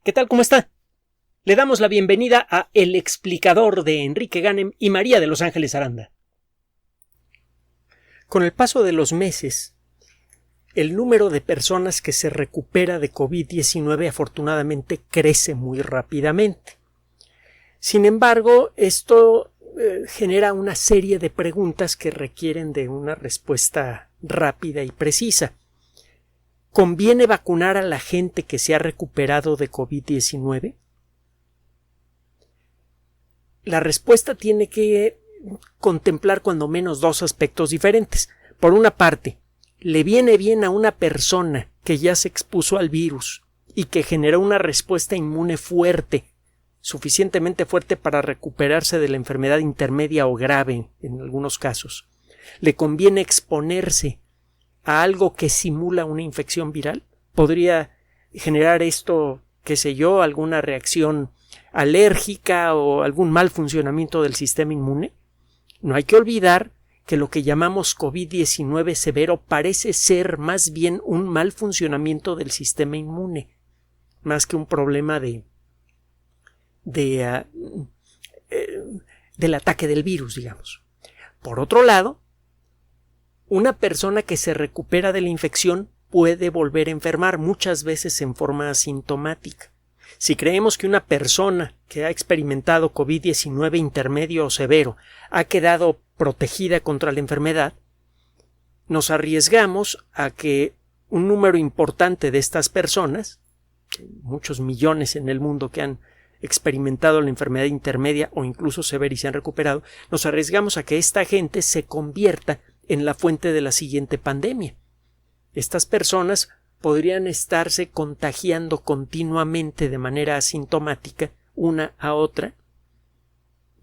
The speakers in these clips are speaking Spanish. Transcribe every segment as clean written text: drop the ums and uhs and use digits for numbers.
¿Qué tal? ¿Cómo está? Le damos la bienvenida a El Explicador de Enrique Ganem y María de Los Ángeles Aranda. Con el paso de los meses, el número de personas que se recupera de COVID-19 afortunadamente crece muy rápidamente. Sin embargo, esto genera una serie de preguntas que requieren de una respuesta rápida y precisa. ¿Conviene vacunar a la gente que se ha recuperado de COVID-19? La respuesta tiene que contemplar cuando menos dos aspectos diferentes. Por una parte, ¿le viene bien a una persona que ya se expuso al virus y que generó una respuesta inmune fuerte, suficientemente fuerte para recuperarse de la enfermedad intermedia o grave en algunos casos? ¿Le conviene exponerse a algo que simula una infección viral? ¿Podría generar esto, qué sé yo, alguna reacción alérgica o algún mal funcionamiento del sistema inmune? No hay que olvidar que lo que llamamos COVID-19 severo parece ser más bien un mal funcionamiento del sistema inmune, más que un problema del ataque del virus, digamos. Por otro lado, una persona que se recupera de la infección puede volver a enfermar, muchas veces en forma asintomática. Si creemos que una persona que ha experimentado COVID-19 intermedio o severo ha quedado protegida contra la enfermedad, nos arriesgamos a que un número importante de estas personas, muchos millones en el mundo que han experimentado la enfermedad intermedia o incluso severa y se han recuperado, nos arriesgamos a que esta gente se convierta en la fuente de la siguiente pandemia. Estas personas podrían estarse contagiando continuamente de manera asintomática una a otra,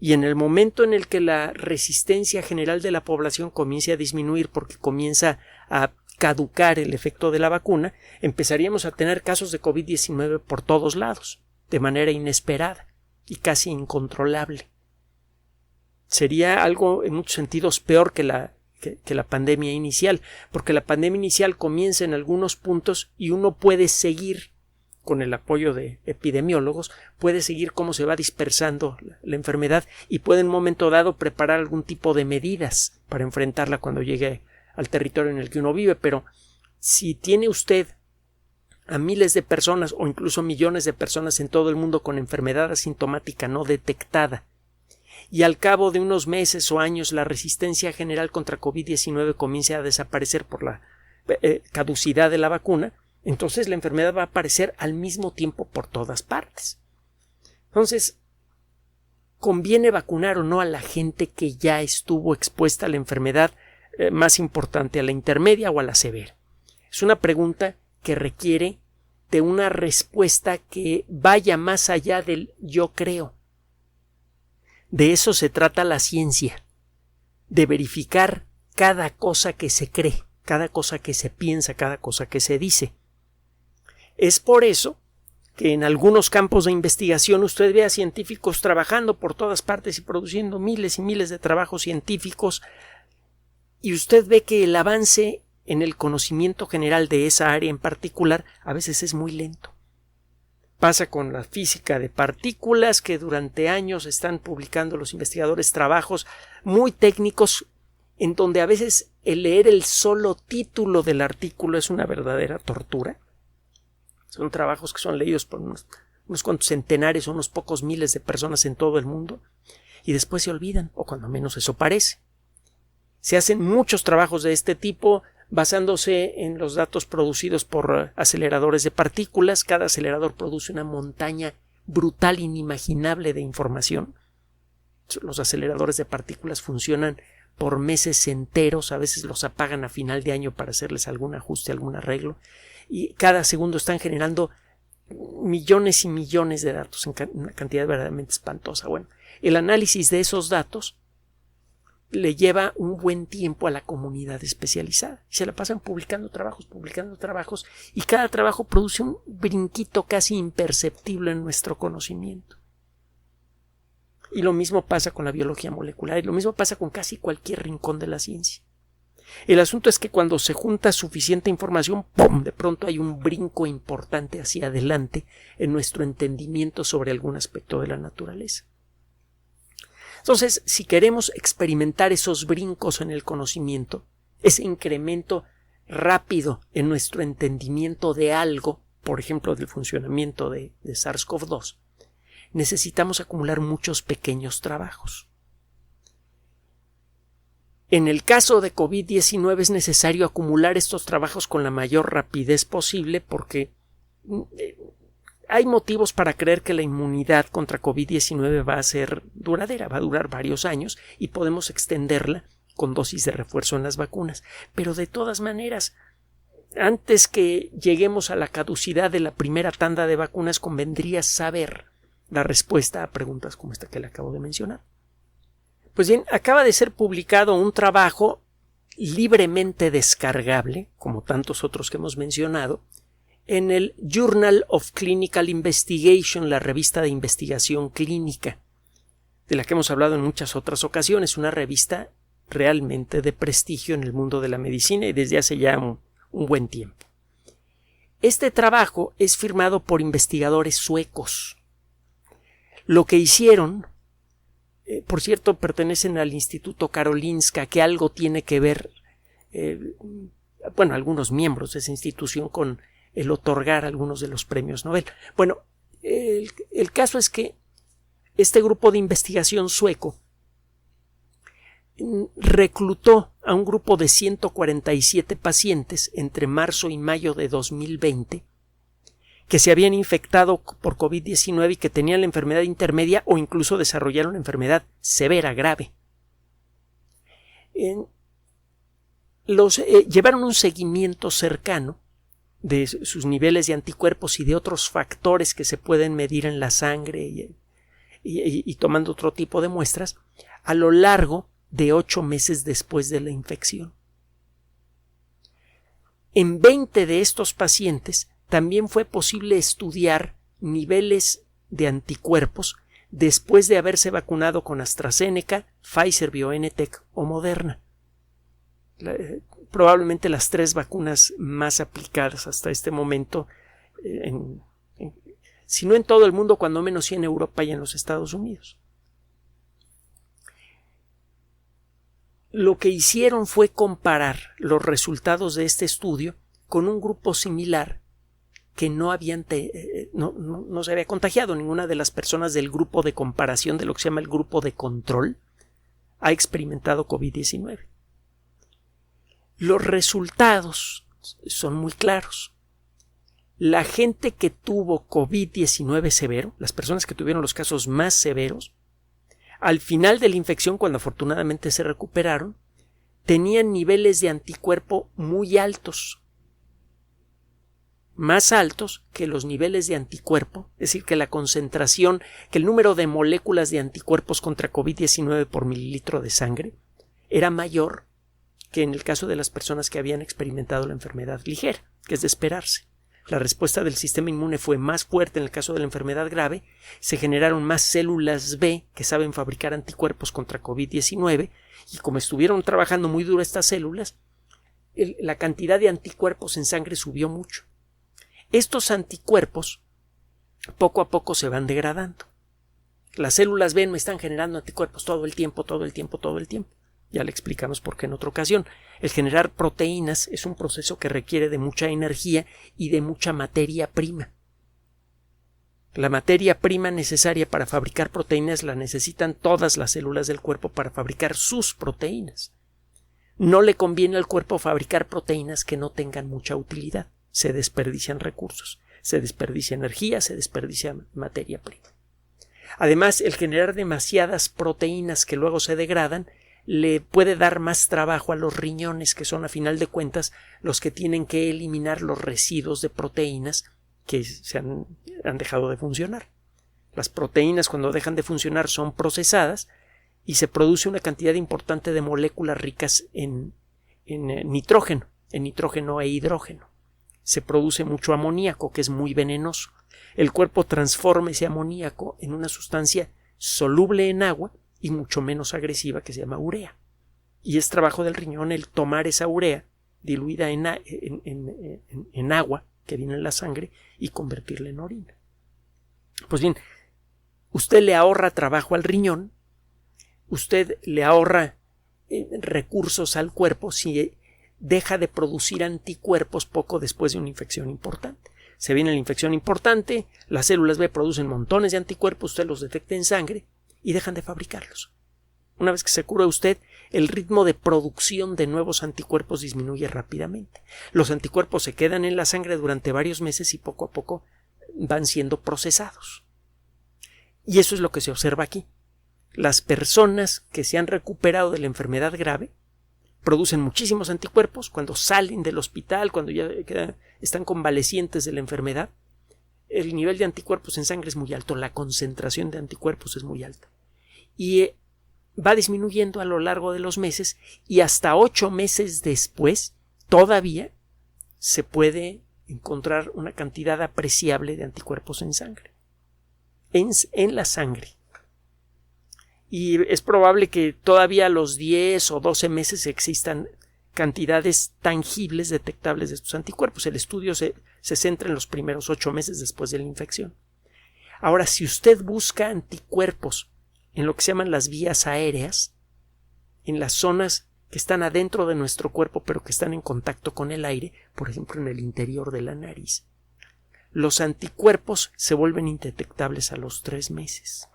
y en el momento en el que la resistencia general de la población comience a disminuir porque comienza a caducar el efecto de la vacuna, empezaríamos a tener casos de COVID-19 por todos lados, de manera inesperada y casi incontrolable. Sería algo en muchos sentidos peor que la pandemia inicial, porque la pandemia inicial comienza en algunos puntos y uno puede seguir, con el apoyo de epidemiólogos, puede seguir cómo se va dispersando la enfermedad y puede en un momento dado preparar algún tipo de medidas para enfrentarla cuando llegue al territorio en el que uno vive. Pero si tiene usted a miles de personas o incluso millones de personas en todo el mundo con enfermedad asintomática no detectada, y al cabo de unos meses o años la resistencia general contra COVID-19 comienza a desaparecer por la caducidad de la vacuna, entonces la enfermedad va a aparecer al mismo tiempo por todas partes. Entonces, ¿conviene vacunar o no a la gente que ya estuvo expuesta a la enfermedad más importante, a la intermedia o a la severa? Es una pregunta que requiere de una respuesta que vaya más allá del yo creo. De eso se trata la ciencia, de verificar cada cosa que se cree, cada cosa que se piensa, cada cosa que se dice. Es por eso que en algunos campos de investigación usted ve a científicos trabajando por todas partes y produciendo miles y miles de trabajos científicos, y usted ve que el avance en el conocimiento general de esa área en particular a veces es muy lento. Pasa con la física de partículas, que durante años están publicando los investigadores trabajos muy técnicos en donde a veces el leer el solo título del artículo es una verdadera tortura. Son trabajos que son leídos por unos cuantos centenares o unos pocos miles de personas en todo el mundo y después se olvidan, o cuando menos eso parece. Se hacen muchos trabajos de este tipo basándose en los datos producidos por aceleradores de partículas. Cada acelerador produce una montaña brutal, inimaginable de información. Los aceleradores de partículas funcionan por meses enteros, a veces los apagan a final de año para hacerles algún ajuste, algún arreglo, y cada segundo están generando millones y millones de datos en una cantidad verdaderamente espantosa. Bueno, el análisis de esos datos le lleva un buen tiempo a la comunidad especializada. Se la pasan publicando trabajos, y cada trabajo produce un brinquito casi imperceptible en nuestro conocimiento. Y lo mismo pasa con la biología molecular, y lo mismo pasa con casi cualquier rincón de la ciencia. El asunto es que cuando se junta suficiente información, ¡pum!, de pronto hay un brinco importante hacia adelante en nuestro entendimiento sobre algún aspecto de la naturaleza. Entonces, si queremos experimentar esos brincos en el conocimiento, ese incremento rápido en nuestro entendimiento de algo, por ejemplo, del funcionamiento de SARS-CoV-2, necesitamos acumular muchos pequeños trabajos. En el caso de COVID-19 es necesario acumular estos trabajos con la mayor rapidez posible porque hay motivos para creer que la inmunidad contra COVID-19 va a ser duradera, va a durar varios años y podemos extenderla con dosis de refuerzo en las vacunas. Pero de todas maneras, antes que lleguemos a la caducidad de la primera tanda de vacunas, convendría saber la respuesta a preguntas como esta que le acabo de mencionar. Pues bien, acaba de ser publicado un trabajo libremente descargable, como tantos otros que hemos mencionado, en el Journal of Clinical Investigation, la revista de investigación clínica, de la que hemos hablado en muchas otras ocasiones, una revista realmente de prestigio en el mundo de la medicina y desde hace ya un buen tiempo. Este trabajo es firmado por investigadores suecos. Lo que hicieron, por cierto, pertenecen al Instituto Karolinska, que algo tiene que ver, algunos miembros de esa institución con el otorgar algunos de los premios Nobel. Bueno, el caso es que este grupo de investigación sueco reclutó a un grupo de 147 pacientes entre marzo y mayo de 2020 que se habían infectado por COVID-19 y que tenían la enfermedad intermedia o incluso desarrollaron una enfermedad severa, grave. Llevaron un seguimiento cercano de sus niveles de anticuerpos y de otros factores que se pueden medir en la sangre y tomando otro tipo de muestras a lo largo de 8 meses después de la infección. En 20 de estos pacientes también fue posible estudiar niveles de anticuerpos después de haberse vacunado con AstraZeneca, Pfizer, BioNTech o Moderna. Probablemente las 3 vacunas más aplicadas hasta este momento, si no en todo el mundo, cuando menos sí en Europa y en los Estados Unidos. Lo que hicieron fue comparar los resultados de este estudio con un grupo similar que no se había contagiado. Ninguna de las personas del grupo de comparación, de lo que se llama el grupo de control, ha experimentado COVID-19. Los resultados son muy claros. La gente que tuvo COVID-19 severo, las personas que tuvieron los casos más severos, al final de la infección, cuando afortunadamente se recuperaron, tenían niveles de anticuerpo muy altos, más altos que los niveles de anticuerpo, es decir, que la concentración, que el número de moléculas de anticuerpos contra COVID-19 por mililitro de sangre era mayor que en el caso de las personas que habían experimentado la enfermedad ligera, que es de esperarse. La respuesta del sistema inmune fue más fuerte en el caso de la enfermedad grave, se generaron más células B que saben fabricar anticuerpos contra COVID-19 y como estuvieron trabajando muy duro estas células, la cantidad de anticuerpos en sangre subió mucho. Estos anticuerpos poco a poco se van degradando. Las células B no están generando anticuerpos todo el tiempo. Ya le explicamos por qué en otra ocasión. El generar proteínas es un proceso que requiere de mucha energía y de mucha materia prima. La materia prima necesaria para fabricar proteínas la necesitan todas las células del cuerpo para fabricar sus proteínas. No le conviene al cuerpo fabricar proteínas que no tengan mucha utilidad. Se desperdician recursos, se desperdicia energía, se desperdicia materia prima. Además, el generar demasiadas proteínas que luego se degradan le puede dar más trabajo a los riñones, que son a final de cuentas los que tienen que eliminar los residuos de proteínas que se han dejado de funcionar. Las proteínas, cuando dejan de funcionar, son procesadas y se produce una cantidad importante de moléculas ricas en nitrógeno e hidrógeno. Se produce mucho amoníaco, que es muy venenoso. El cuerpo transforma ese amoníaco en una sustancia soluble en agua y mucho menos agresiva que se llama urea. y es trabajo del riñón el tomar esa urea diluida en agua que viene en la sangre y convertirla en orina. Pues bien, usted le ahorra trabajo al riñón, usted le ahorra recursos al cuerpo si deja de producir anticuerpos poco después de una infección importante. Se viene la infección importante, las células B producen montones de anticuerpos, usted los detecta en sangre y dejan de fabricarlos. Una vez que se cura usted, el ritmo de producción de nuevos anticuerpos disminuye rápidamente. Los anticuerpos se quedan en la sangre durante varios meses y poco a poco van siendo procesados. Y eso es lo que se observa aquí. Las personas que se han recuperado de la enfermedad grave producen muchísimos anticuerpos cuando salen del hospital, cuando ya están convalecientes de la enfermedad. El nivel de anticuerpos en sangre es muy alto, la concentración de anticuerpos es muy alta. Y va disminuyendo a lo largo de los meses y hasta 8 meses después todavía se puede encontrar una cantidad apreciable de anticuerpos en sangre, en la sangre. Y es probable que todavía a los 10 o 12 meses existan cantidades tangibles detectables de estos anticuerpos. El estudio se centra en los primeros 8 meses después de la infección. Ahora, si usted busca anticuerpos en lo que se llaman las vías aéreas, en las zonas que están adentro de nuestro cuerpo pero que están en contacto con el aire, por ejemplo en el interior de la nariz, los anticuerpos se vuelven indetectables a los 3 meses.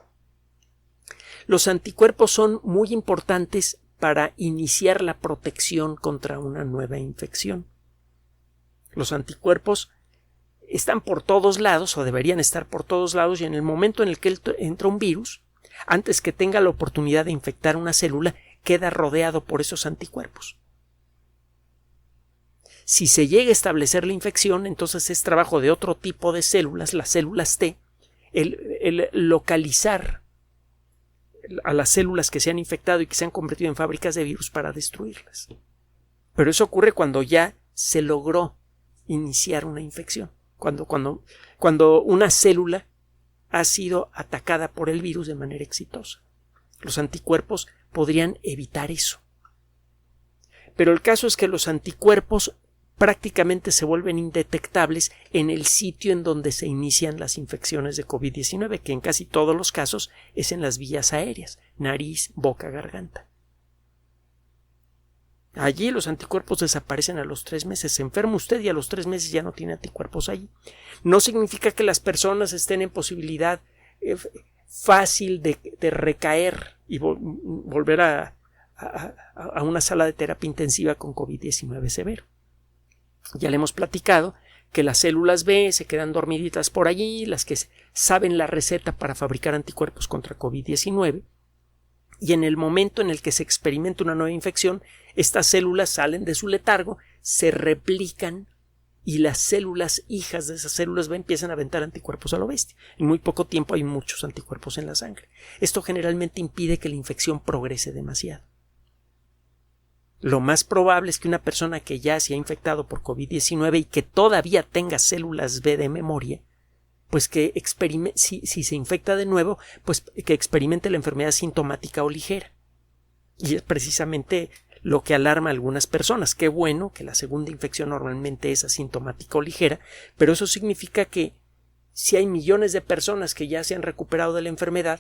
Los anticuerpos son muy importantes para iniciar la protección contra una nueva infección. Los anticuerpos están por todos lados o deberían estar por todos lados y en el momento en el que entra un virus, antes que tenga la oportunidad de infectar una célula, queda rodeado por esos anticuerpos. Si se llega a establecer la infección, entonces es trabajo de otro tipo de células, las células T, el localizar a las células que se han infectado y que se han convertido en fábricas de virus para destruirlas. Pero eso ocurre cuando ya se logró iniciar una infección, cuando una célula ha sido atacada por el virus de manera exitosa. Los anticuerpos podrían evitar eso. Pero el caso es que los anticuerpos prácticamente se vuelven indetectables en el sitio en donde se inician las infecciones de COVID-19, que en casi todos los casos es en las vías aéreas, nariz, boca, garganta. Allí los anticuerpos desaparecen a los 3 meses. Se enferma usted y a los 3 meses ya no tiene anticuerpos allí. No significa que las personas estén en posibilidad fácil de recaer y volver a una sala de terapia intensiva con COVID-19 severo. Ya le hemos platicado que las células B se quedan dormiditas por allí, las que saben la receta para fabricar anticuerpos contra COVID-19, y en el momento en el que se experimenta una nueva infección, estas células salen de su letargo, se replican y las células hijas de esas células B empiezan a aventar anticuerpos a lo bestia. En muy poco tiempo hay muchos anticuerpos en la sangre. Esto generalmente impide que la infección progrese demasiado. Lo más probable es que una persona que ya se ha infectado por COVID-19 y que todavía tenga células B de memoria, pues que si se infecta de nuevo, pues que experimente la enfermedad sintomática o ligera. Y es precisamente lo que alarma a algunas personas. Qué bueno que la segunda infección normalmente es asintomática o ligera, pero eso significa que si hay millones de personas que ya se han recuperado de la enfermedad,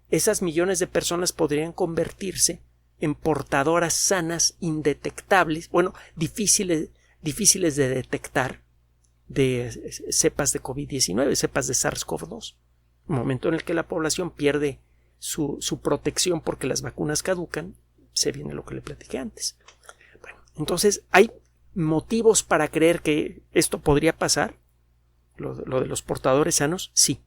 esas millones de personas podrían convertirse en portadoras sanas, indetectables, difíciles de detectar, de cepas de COVID-19, cepas de SARS-CoV-2. En el momento en el que la población pierde su protección porque las vacunas caducan, se viene lo que le platiqué antes. Bueno, entonces, ¿hay motivos para creer que esto podría pasar? Lo de los portadores sanos, sí.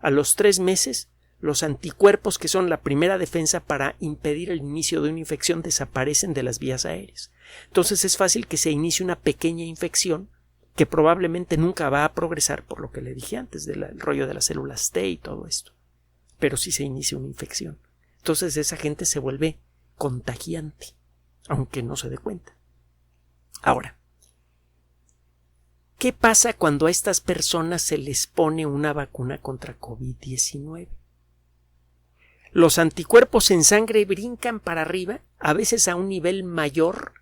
A los 3 meses, los anticuerpos, que son la primera defensa para impedir el inicio de una infección, desaparecen de las vías aéreas. Entonces es fácil que se inicie una pequeña infección que probablemente nunca va a progresar, por lo que le dije antes del rollo de las células T y todo esto. Pero sí se inicia una infección. Entonces esa gente se vuelve contagiante, aunque no se dé cuenta. Ahora, ¿qué pasa cuando a estas personas se les pone una vacuna contra COVID-19? los anticuerpos en sangre brincan para arriba, a veces a un nivel mayor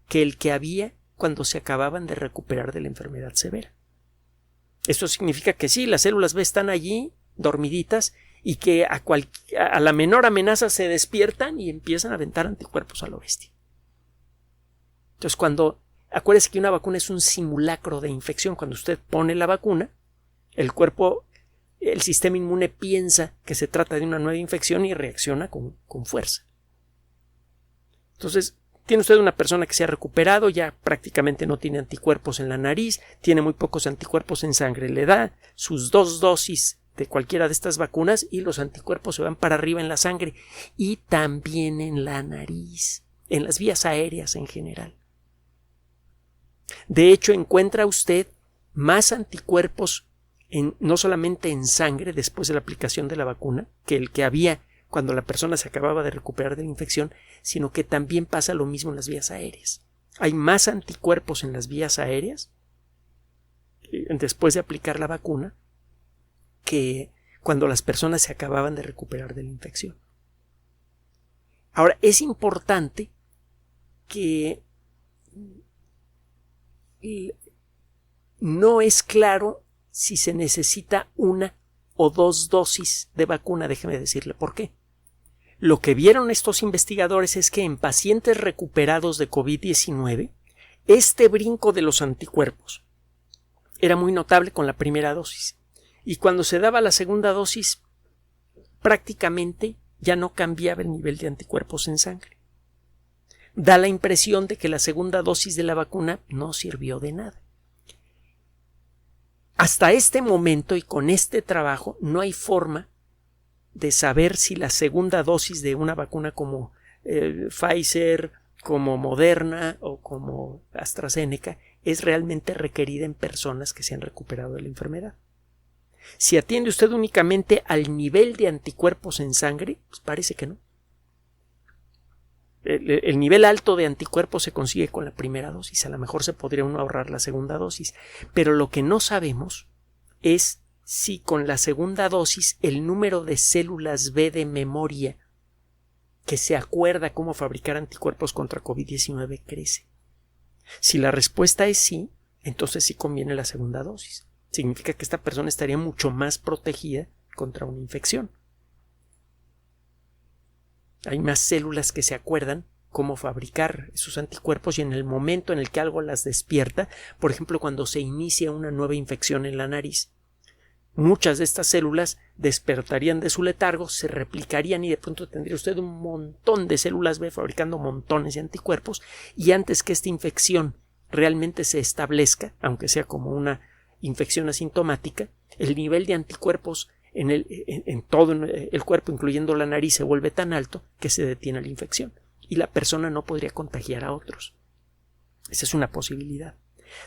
que el que había cuando se acababan de recuperar de la enfermedad severa. Esto significa que sí, las células B están allí dormiditas y que a la menor amenaza se despiertan y empiezan a aventar anticuerpos a lo bestia. Entonces, acuérdese que una vacuna es un simulacro de infección. Cuando usted pone la vacuna, el sistema inmune piensa que se trata de una nueva infección y reacciona con fuerza. Entonces, tiene usted una persona que se ha recuperado, ya prácticamente no tiene anticuerpos en la nariz, tiene muy pocos anticuerpos en sangre, le da sus 2 dosis de cualquiera de estas vacunas y los anticuerpos se van para arriba en la sangre y también en la nariz, en las vías aéreas en general. De hecho, encuentra usted más anticuerpos no solamente en sangre después de la aplicación de la vacuna que el que había cuando la persona se acababa de recuperar de la infección, sino que también pasa lo mismo en las vías aéreas. Hay más anticuerpos en las vías aéreas después de aplicar la vacuna que cuando las personas se acababan de recuperar de la infección. Ahora, es importante que no es claro si se necesita 1 o 2 dosis de vacuna, déjeme decirle por qué. Lo que vieron estos investigadores es que en pacientes recuperados de COVID-19, este brinco de los anticuerpos era muy notable con la primera dosis. Y cuando se daba la segunda dosis, prácticamente ya no cambiaba el nivel de anticuerpos en sangre. Da la impresión de que la segunda dosis de la vacuna no sirvió de nada. Hasta este momento y con este trabajo no hay forma de saber si la segunda dosis de una vacuna como Pfizer, como Moderna o como AstraZeneca es realmente requerida en personas que se han recuperado de la enfermedad. Si atiende usted únicamente al nivel de anticuerpos en sangre, pues parece que no. El nivel alto de anticuerpos se consigue con la primera dosis. A lo mejor se podría uno ahorrar la segunda dosis. Pero lo que no sabemos es si con la segunda dosis el número de células B de memoria que se acuerda cómo fabricar anticuerpos contra COVID-19 crece. Si la respuesta es sí, entonces sí conviene la segunda dosis. Significa que esta persona estaría mucho más protegida contra una infección. Hay más células que se acuerdan cómo fabricar esos anticuerpos y en el momento en el que algo las despierta, por ejemplo, cuando se inicia una nueva infección en la nariz, muchas de estas células despertarían de su letargo, se replicarían y de pronto tendría usted un montón de células B fabricando montones de anticuerpos y antes que esta infección realmente se establezca, aunque sea como una infección asintomática, el nivel de anticuerpos en todo el cuerpo, incluyendo la nariz, se vuelve tan alto que se detiene la infección y la persona no podría contagiar a otros. Esa es una posibilidad.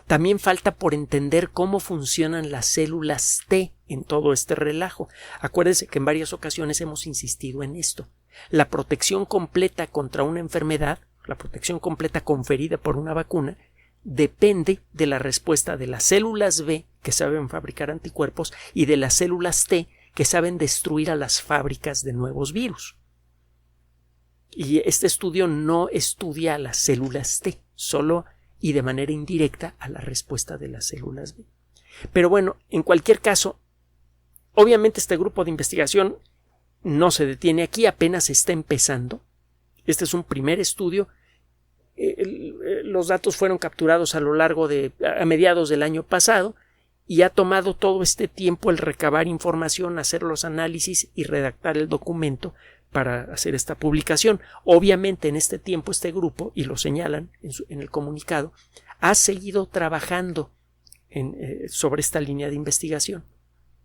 También falta por entender cómo funcionan las células T en todo este relajo. Acuérdense que en varias ocasiones hemos insistido en esto. La protección completa contra una enfermedad, la protección completa conferida por una vacuna, depende de la respuesta de las células B que saben fabricar anticuerpos y de las células T que saben destruir a las fábricas de nuevos virus. Y este estudio no estudia a las células T, solo y de manera indirecta a la respuesta de las células B. Pero bueno, en cualquier caso, obviamente este grupo de investigación no se detiene aquí, apenas está empezando. Este es un primer estudio. Los datos fueron capturados a mediados del año pasado y ha tomado todo este tiempo el recabar información, hacer los análisis y redactar el documento para hacer esta publicación. Obviamente en este tiempo este grupo, y lo señalan en el comunicado, ha seguido trabajando sobre esta línea de investigación.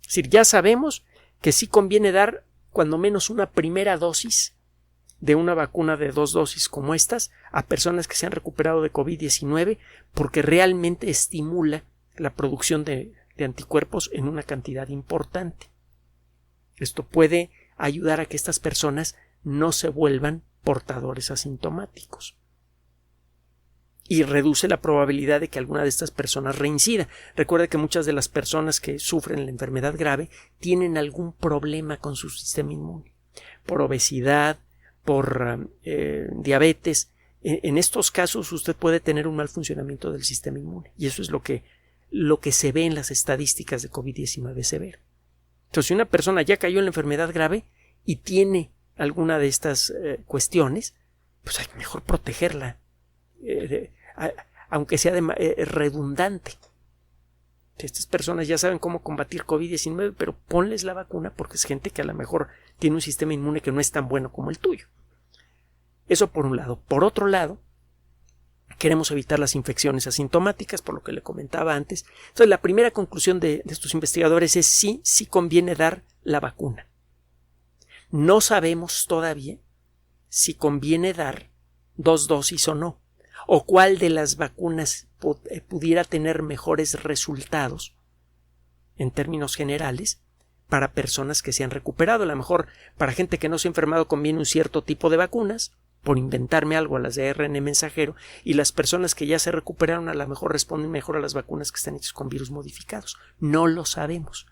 Es decir, ya sabemos que sí conviene dar cuando menos una primera dosis de una vacuna de 2 dosis como estas a personas que se han recuperado de COVID-19 porque realmente estimula la producción de anticuerpos en una cantidad importante. Esto puede ayudar a que estas personas no se vuelvan portadores asintomáticos y reduce la probabilidad de que alguna de estas personas reincida. Recuerde que muchas de las personas que sufren la enfermedad grave tienen algún problema con su sistema inmune. por obesidad, por diabetes. En estos casos usted puede tener un mal funcionamiento del sistema inmune y eso es lo que se ve en las estadísticas de COVID-19 severo. Entonces, si una persona ya cayó en la enfermedad grave y tiene alguna de estas cuestiones, pues hay que mejor protegerla, aunque sea redundante. Estas personas ya saben cómo combatir COVID-19, pero ponles la vacuna porque es gente que a lo mejor tiene un sistema inmune que no es tan bueno como el tuyo. Eso por un lado. Por otro lado, queremos evitar las infecciones asintomáticas, por lo que le comentaba antes. Entonces, la primera conclusión de estos investigadores es sí conviene dar la vacuna. No sabemos todavía si conviene dar 2 dosis o no, o cuál de las vacunas pudiera tener mejores resultados en términos generales para personas que se han recuperado. A lo mejor para gente que no se ha enfermado conviene un cierto tipo de vacunas, por inventarme algo, a las de ARN mensajero, y las personas que ya se recuperaron a lo mejor responden mejor a las vacunas que están hechas con virus modificados. No lo sabemos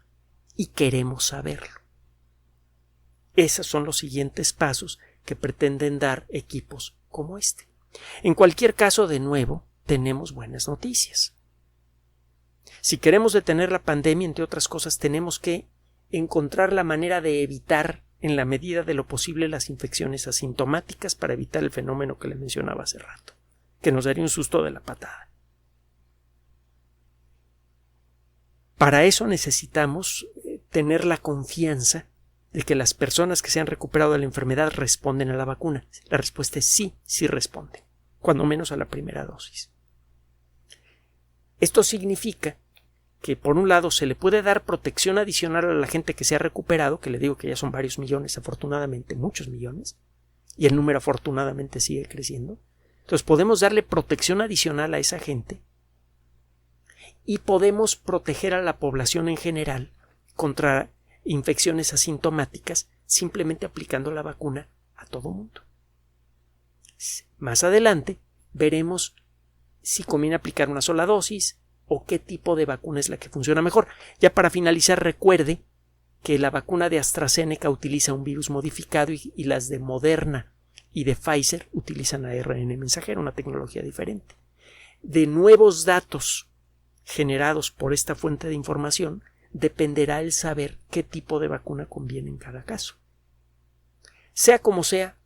y queremos saberlo. Esos son los siguientes pasos que pretenden dar equipos como este. En cualquier caso, de nuevo, tenemos buenas noticias. Si queremos detener la pandemia, entre otras cosas, tenemos que encontrar la manera de evitar en la medida de lo posible las infecciones asintomáticas para evitar el fenómeno que le mencionaba hace rato, que nos daría un susto de la patada. Para eso necesitamos tener la confianza de que las personas que se han recuperado de la enfermedad responden a la vacuna. La respuesta es sí responden, cuando menos a la primera dosis. Esto significa que por un lado se le puede dar protección adicional a la gente que se ha recuperado, que le digo que ya son varios millones, afortunadamente, muchos millones, y el número afortunadamente sigue creciendo. Entonces podemos darle protección adicional a esa gente y podemos proteger a la población en general contra infecciones asintomáticas simplemente aplicando la vacuna a todo mundo. Más adelante veremos si conviene aplicar una sola dosis o qué tipo de vacuna es la que funciona mejor. Ya para finalizar, recuerde que la vacuna de AstraZeneca utiliza un virus modificado y las de Moderna y de Pfizer utilizan ARN mensajero, una tecnología diferente. De nuevos datos generados por esta fuente de información dependerá el saber qué tipo de vacuna conviene en cada caso. Sea como sea,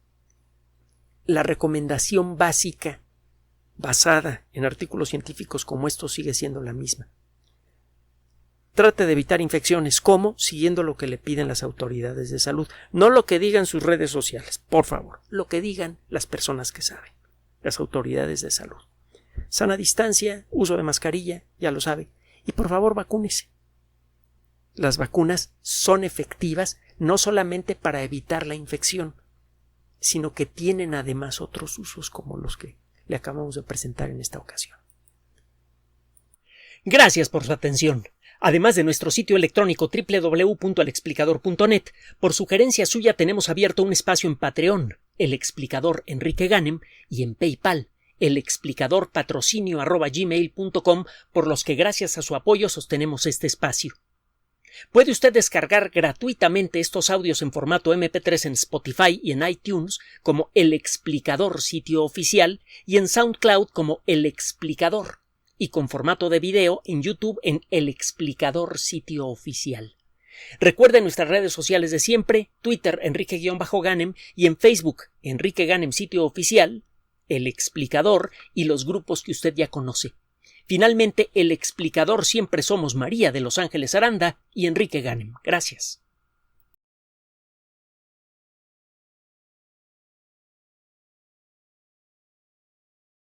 la recomendación básica basada en artículos científicos como estos sigue siendo la misma. Trate de evitar infecciones. ¿Cómo? Siguiendo lo que le piden las autoridades de salud. No lo que digan sus redes sociales, por favor. Lo que digan las personas que saben, las autoridades de salud. Sana distancia, uso de mascarilla, ya lo sabe. Y por favor, vacúnese. Las vacunas son efectivas no solamente para evitar la infección, sino que tienen además otros usos como los que le acabamos de presentar en esta ocasión. Gracias por su atención. Además de nuestro sitio electrónico www.alexplicador.net, por sugerencia suya tenemos abierto un espacio en Patreon, El Explicador Enrique Ganem, y en PayPal, elexplicadorpatrocinio@gmail.com, por los que gracias a su apoyo sostenemos este espacio. Puede usted descargar gratuitamente estos audios en formato MP3 en Spotify y en iTunes como El Explicador sitio oficial y en SoundCloud como El Explicador, y con formato de video en YouTube en El Explicador sitio oficial. Recuerde nuestras redes sociales de siempre, Twitter Enrique-Ganem y en Facebook Enrique Ganem sitio oficial, El Explicador y los grupos que usted ya conoce. Finalmente, El Explicador siempre somos María de Los Ángeles Aranda y Enrique Ganem. Gracias.